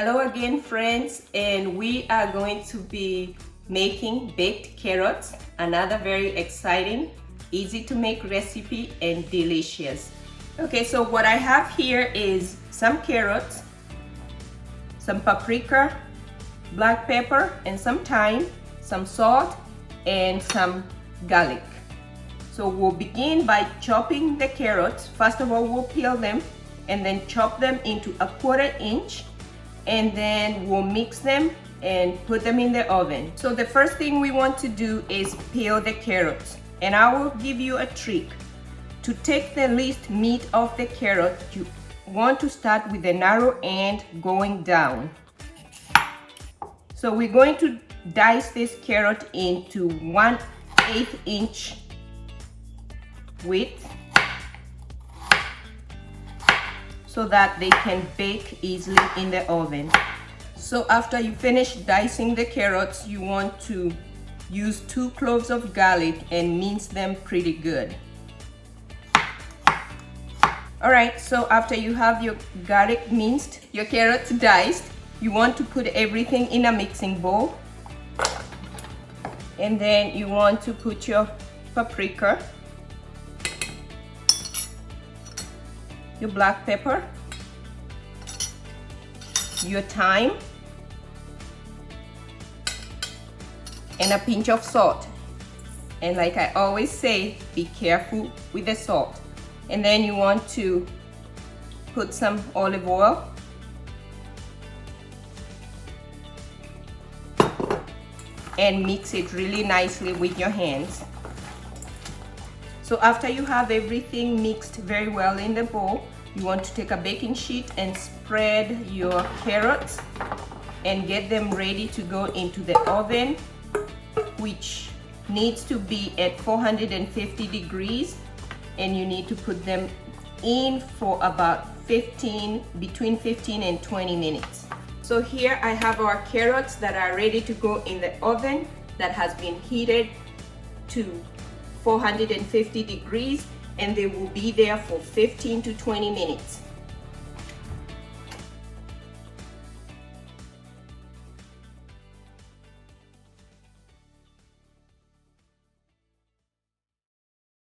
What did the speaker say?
Hello again, friends, and we are going to be making baked carrots, another very exciting, easy to make recipe and delicious. Okay, so what I have here is some carrots, some paprika, black pepper, and some thyme, some salt, and some garlic. So we'll begin by chopping the carrots. First of all, we'll peel them and then chop them into a 1/4 inch, and then we'll mix them and put them in the oven. So the first thing we want to do is peel the carrots, and I will give you a trick. To take the least meat off the carrot, you want to start with the narrow end going down. So we're going to dice this carrot into 1/8 inch width so that they can bake easily in the oven. So after you finish dicing the carrots, you want to use 2 cloves of garlic and mince them pretty good. All right, so after you have your garlic minced, your carrots diced, you want to put everything in a mixing bowl. And then you want to put your paprika, your black pepper, your thyme, and a pinch of salt. And like I always say, be careful with the salt. And then you want to put some olive oil, and mix it really nicely with your hands. So after you have everything mixed very well in the bowl, you want to take a baking sheet and spread your carrots and get them ready to go into the oven, which needs to be at 450 degrees, and you need to put them in for about between 15 and 20 minutes. So here I have our carrots that are ready to go in the oven that has been heated to 450 degrees, and they will be there for 15 to 20 minutes.